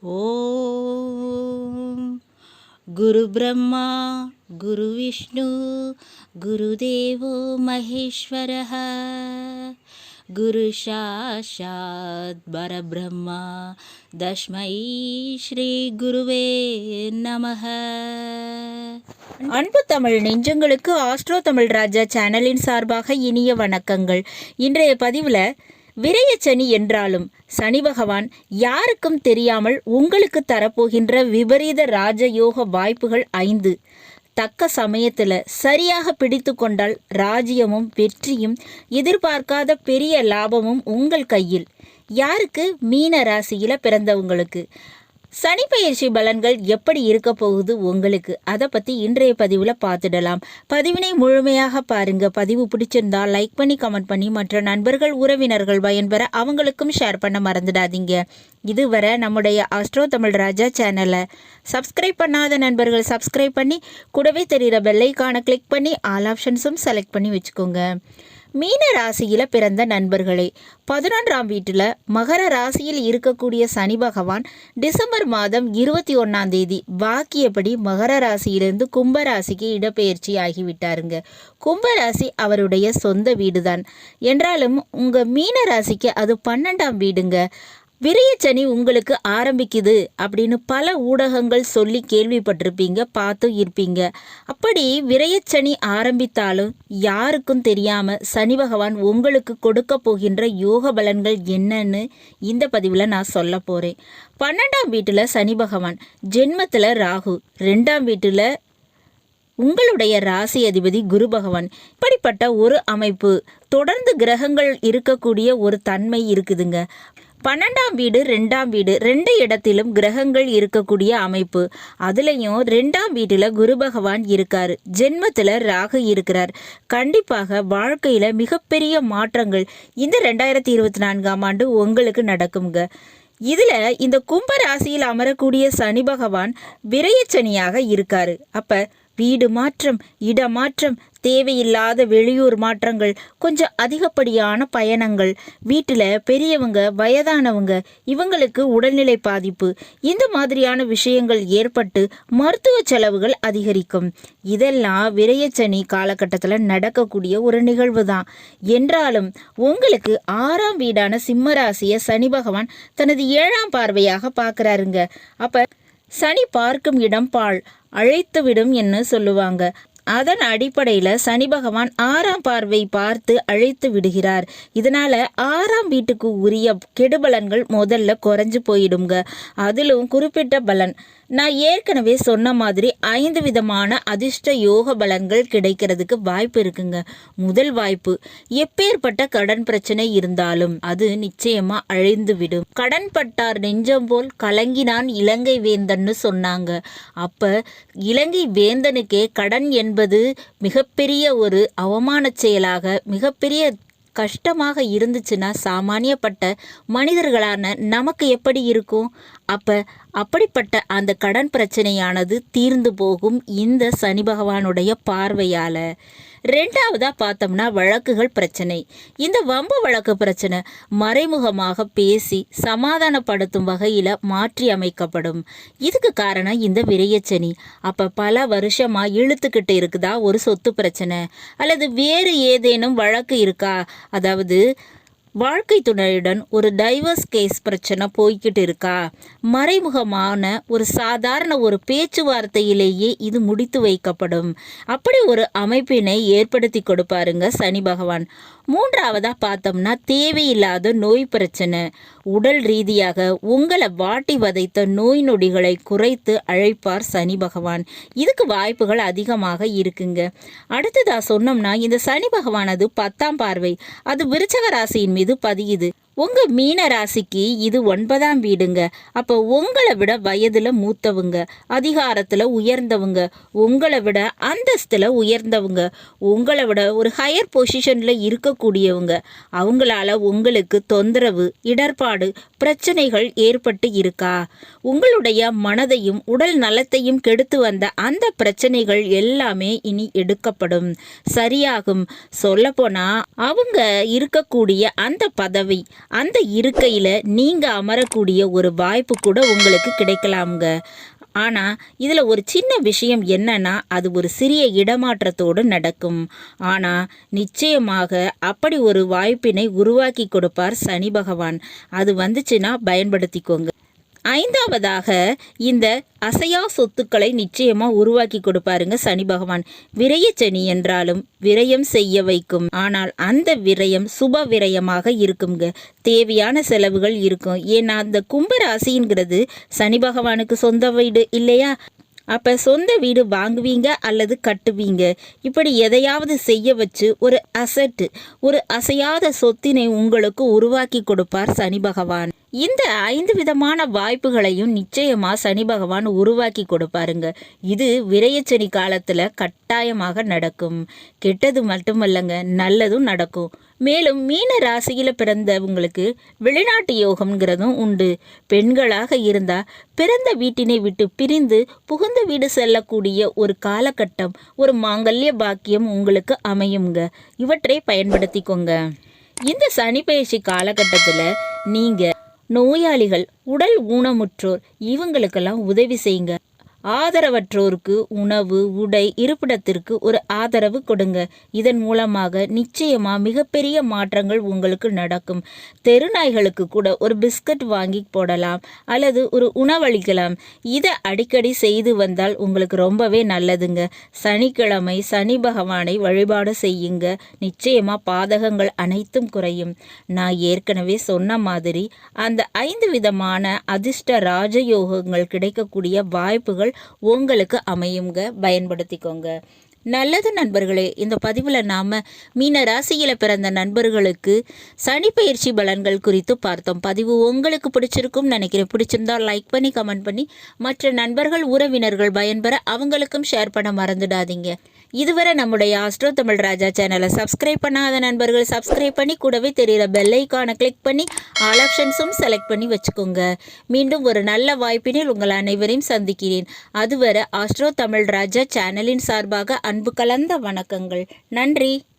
ஓம் குரு பிரம்மா குரு விஷ்ணு குருதேவோ மகேஸ்வரः குரு சாட்சாத் பரபிரம்மா தஸ்மை ஸ்ரீ குருவே நமः. அன்பு தமிழ் நெஞ்சங்களுக்கு ஆஸ்ட்ரோ தமிழ் ராஜா சேனலின் சார்பாக இனிய வணக்கங்கள். இன்றைய பதிவில் விரயச்சனி என்றாலும் சனி பகவான் யாருக்கும் தெரியாமல் உங்களுக்கு தரப்போகின்ற விபரீத ராஜயோக வாய்ப்புகள் 5. தக்க சமயத்தில் சரியாக பிடித்து கொண்டால் ராஜ்யமும் வெற்றியும் எதிர்பார்க்காத பெரிய லாபமும் உங்கள் கையில். யாருக்கு? மீன ராசியில் பிறந்தவங்களுக்கு. சனி பயிற்சி பலன்கள் எப்படி இருக்க போகுது உங்களுக்கு, அதை பற்றி இன்றைய பதிவில் பார்த்துடலாம். பதிவினை முழுமையாக பாருங்க. பதிவு பிடிச்சிருந்தா லைக் பண்ணி கமெண்ட் பண்ணி மற்ற நண்பர்கள் உறவினர்கள் பயன்பெற அவங்களுக்கும் ஷேர் பண்ண மறந்துடாதீங்க. இதுவரை நம்முடைய ஆஸ்ட்ரோ தமிழ் ராஜா சேனலை சப்ஸ்கிரைப் பண்ணாத நண்பர்கள் சப்ஸ்கிரைப் பண்ணி கூடவே தெரிகிற பெல்லைக்கான கிளிக் பண்ணி ஆல் ஆப்ஷன்ஸும் செலக்ட் பண்ணி வச்சுக்கோங்க. மீன ராசியில் பிறந்த நண்பர்களே, 11ஆம் வீட்டில் மகர ராசியில் இருக்கக்கூடிய சனி பகவான் டிசம்பர் மாதம் 21ஆம் தேதி வாக்கியப்படி மகர ராசியிலிருந்து கும்பராசிக்கு இடப்பெயர்ச்சி ஆகிவிட்டாருங்க. கும்பராசி அவருடைய சொந்த வீடுதான் என்றாலும் உங்கள் மீன ராசிக்கு அது 12ஆம் வீடுங்க. விரயச்சனி உங்களுக்கு ஆரம்பிக்குது அப்படின்னு பல ஊடகங்கள் சொல்லி கேள்விப்பட்டிருப்பீங்க, பார்த்தும் இருப்பீங்க. அப்படி விரயச்சனி ஆரம்பித்தாலும் யாருக்கும் தெரியாமல் சனி பகவான் உங்களுக்கு கொடுக்க போகின்ற யோக பலன்கள் என்னன்னு இந்த பதிவில் நான் சொல்ல போகிறேன். 12ஆம் வீட்டில் சனி பகவான், ஜென்மத்தில் ராகு, 2ஆம் வீட்டில் உங்களுடைய ராசி அதிபதி குரு பகவான். இப்படிப்பட்ட ஒரு அமைப்பு, தொடர்ந்து கிரகங்கள் இருக்கக்கூடிய ஒரு தன்மை இருக்குதுங்க. 12ஆம் வீடு 2ஆம் வீடு 2 இடத்திலும் கிரகங்கள் இருக்கக்கூடிய அமைப்பு. அதுலேயும் 2ஆம் வீட்டில் குரு பகவான் இருக்கார், ஜென்மத்தில் ராகு இருக்கிறார். கண்டிப்பாக வாழ்க்கையில் மிகப்பெரிய மாற்றங்கள் இந்த 2024ஆம் ஆண்டு உங்களுக்கு நடக்குங்க. இதில் இந்த கும்ப ராசியில் அமரக்கூடிய சனி பகவான் விரயச்சனியாக இருக்காரு. அப்போ வீடு மாற்றம், இடமாற்றம், தேவையில்லாத வெளியூர் மாற்றங்கள், கொஞ்சம் அதிகப்படியான பயணங்கள், வீட்டில் பெரியவங்க வயதானவங்க இவங்களுக்கு உடல்நிலை பாதிப்பு, இந்த மாதிரியான விஷயங்கள் ஏற்பட்டு மருத்துவ செலவுகள் அதிகரிக்கும். இதெல்லாம் விரயச்சனி காலகட்டத்தில் நடக்கக்கூடிய ஒரு நிகழ்வு தான். என்றாலும் உங்களுக்கு 6ஆம் வீடான சிம்ம ராசியை சனி பகவான் தனது 7ஆம் பார்வையாக பார்க்குறாருங்க. அப்போ சனி பார்க்கும் இடம் பாழ் அழைத்துவிடும் என்று சொல்லுவாங்க. அதன் அடிப்படையில் சனி பகவான் 6ஆம் பார்வை பார்த்து அழைத்து விடுகிறார். இதனால 6ஆம் வீட்டுக்கு உரிய கெடுபலன்கள் முதல்ல குறைஞ்சு போயிடுங்க. அதிலும் குறிப்பிட்ட பலன் நான் ஏற்கனவே சொன்ன மாதிரி 5 விதமான அதிர்ஷ்ட யோக பலன்கள் கிடைக்கிறதுக்கு வாய்ப்பு இருக்குங்க. முதல் வாய்ப்பு, எப்பேற்பட்ட கடன் பிரச்சனை இருந்தாலும் அது நிச்சயமா அழிந்து விடும். கடன் பட்டார் நெஞ்சம் போல் கலங்கினான் இலங்கை வேந்தன்னு சொன்னாங்க. அப்ப இலங்கை வேந்தனுக்கே கடன் என்பது மிகப்பெரிய ஒரு அவமான செயலாக, மிகப்பெரிய கஷ்டமாக இருந்துச்சுன்னா சாமானியப்பட்ட மனிதர்களான நமக்கு எப்படி இருக்கும்? அப்படிப்பட்ட அந்த கடன் பிரச்சனையானது தீர்ந்து போகும் இந்த சனி பகவானுடைய பார்வையால். 2ஆவதாக பார்த்தோம்னா வழக்குகள் பிரச்சனை. இந்த வம்பு வழக்கு பிரச்சனை மறைமுகமாக பேசி சமாதானப்படுத்தும் வகையில் மாற்றி அமைக்கப்படும். இதுக்கு காரணம் இந்த விரயச்சனி. அப்போ பல வருஷமாக இழுத்துக்கிட்டு இருக்குதா ஒரு சொத்து பிரச்சனை, அல்லது வேறு ஏதேனும் வழக்கு இருக்கா, அதாவது வாழ்க்கை துணையுடன் ஒரு டைவர்ஸ் கேஸ் பிரச்சனை போய்கிட்டு இருக்கா, மறைமுகமான ஒரு சாதாரண ஒரு பேச்சுவார்த்தையிலேயே இது முடித்து வைக்கப்படும். அப்படி ஒரு அமைப்பினை ஏற்படுத்தி கொடுப்பாருங்க சனி பகவான். 3ஆவதாக பார்த்தோம்னா தேவையில்லாத நோய் பிரச்சனை. உடல் ரீதியாக உங்களை வாட்டி வதைத்த நோய் நொடிகளை குறைத்து அழைப்பார் சனி பகவான். இதுக்கு வாய்ப்புகள் அதிகமாக இருக்குங்க. அடுத்ததாக சொன்னோம்னா இந்த சனி பகவானது 10ஆம் பார்வை அது விருச்சக ராசியின் மீது பதியுது. உங்கள் மீன ராசிக்கு இது 9ஆம் வீடுங்க. அப்போ உங்களை விட வயதில் மூத்தவங்க, அதிகாரத்தில் உயர்ந்தவங்க, உங்களை விட அந்தஸ்தில் உயர்ந்தவங்க, உங்களை விட ஒரு ஹையர் பொசிஷனில் இருக்கக்கூடியவங்க, அவங்களால உங்களுக்கு தொந்தரவு, இடர்பாடு, பிரச்சனைகள் ஏற்பட்டு இருக்கா? உங்களுடைய மனதையும் உடல் நலத்தையும் கெடுத்து வந்த அந்த பிரச்சனைகள் எல்லாமே இனி எடுக்கப்படும், சரியாகும். சொல்லப்போனால் அவங்க இருக்கக்கூடிய அந்த பதவி, அந்த இருக்கையில் நீங்கள் அமரக்கூடிய ஒரு வாய்ப்பு கூட உங்களுக்கு கிடைக்கலாமுங்க. ஆனால் இதில் ஒரு சின்ன விஷயம் என்னன்னா, அது ஒரு சிறிய இடமாற்றத்தோடு நடக்கும். ஆனால் நிச்சயமாக அப்படி ஒரு வாய்ப்பினை உருவாக்கி கொடுப்பார் சனி பகவான். அது வந்துச்சுன்னா பயன்படுத்திக்கோங்க. ஐந்தாவதாக, இந்த அசையா சொத்துக்களை நிச்சயமாக உருவாக்கி கொடுப்பாருங்க சனி பகவான். விரயச்சனி என்றாலும் விரயம் செய்ய வைக்கும். ஆனால் அந்த விரயம் சுப விரயமாக இருக்குங்க. தேவையான செலவுகள் இருக்கும். ஏன்னா அந்த கும்பராசிங்கிறது சனி பகவானுக்கு சொந்த வீடு இல்லையா? அப்போ சொந்த வீடு வாங்குவீங்க அல்லது கட்டுவீங்க. இப்படி எதையாவது செய்ய வச்சு ஒரு அசட்டு, ஒரு அசையாத சொத்தினை உங்களுக்கு உருவாக்கி கொடுப்பார் சனி பகவான். இந்த 5 விதமான வாய்ப்புகளையும் நிச்சயமாக சனி பகவான் உருவாக்கி கொடுப்பாருங்க. இது விரயச்சனி காலத்தில் கட்டாயமாக நடக்கும். கெட்டது மட்டுமல்லங்க, நல்லதும் நடக்கும். மேலும் மீன ராசியில் பிறந்தவங்களுக்கு வெளிநாட்டு யோகம்ங்கிறதும் உண்டு. பெண்களாக இருந்தால் பிறந்த வீட்டினை விட்டு பிரிந்து புகுந்த வீடு செல்லக்கூடிய ஒரு காலகட்டம், ஒரு மாங்கல்ய பாக்கியம் உங்களுக்கு அமையுங்க. இவற்றை பயன்படுத்திக்கோங்க. இந்த சனி பயிற்சி காலகட்டத்தில் நீங்கள் நோயாளிகள், உடல் ஊனமுற்றோர் இவங்களுக்கெல்லாம் உதவி செய்யுங்க. ஆதரவற்றோருக்கு உணவு, உடை, இருப்பிடத்திற்கு ஒரு ஆதரவு கொடுங்க. இதன் மூலமாக நிச்சயமாக மிகப்பெரிய மாற்றங்கள் உங்களுக்கு நடக்கும். தெருநாய்களுக்கு கூட ஒரு பிஸ்கட் வாங்கி போடலாம் அல்லது ஒரு உணவளிக்கலாம். இதை அடிக்கடி செய்து வந்தால் உங்களுக்கு ரொம்பவே நல்லதுங்க. சனிக்கிழமை சனி பகவானை வழிபாடு செய்யுங்க. நிச்சயமாக பாதகங்கள் அனைத்தும் குறையும். நான் ஏற்கனவே சொன்ன மாதிரி அந்த 5 விதமான அதிர்ஷ்ட ராஜயோகங்கள் கிடைக்கக்கூடிய வாய்ப்புகள் உங்களுக்கு அமையுங்க. பயன்படுத்திக்கோங்க. நல்லது நண்பர்களே, இந்த பதிவில் நாம் மீன ராசியில் பிறந்த நண்பர்களுக்கு சனி பயிற்சி பலன்கள் குறித்து பார்த்தோம். பதிவு உங்களுக்கு பிடிச்சிருக்கும் நினைக்கிறேன். பிடிச்சிருந்தால் லைக் பண்ணி கமெண்ட் பண்ணி மற்ற நண்பர்கள், உறவினர்கள் பயன்பெற அவங்களுக்கும் ஷேர் பண்ண மறந்துடாதீங்க. இதுவரை நம்முடைய ஆஸ்ட்ரோ தமிழ் ராஜா சேனலை சப்ஸ்கிரைப் பண்ணாத நண்பர்கள் சப்ஸ்கிரைப் பண்ணி கூடவே தெரிகிற பெல் ஐக்கானை கிளிக் பண்ணி ஆல் ஆப்ஷன்ஸும் செலக்ட் பண்ணி வச்சுக்கோங்க. மீண்டும் ஒரு நல்ல வாய்ப்பினில் உங்கள் அனைவரையும் சந்திக்கிறேன். அதுவரை ஆஸ்ட்ரோ தமிழ் ராஜா சேனலின் சார்பாக அன்பு கலந்த வணக்கங்கள். நன்றி.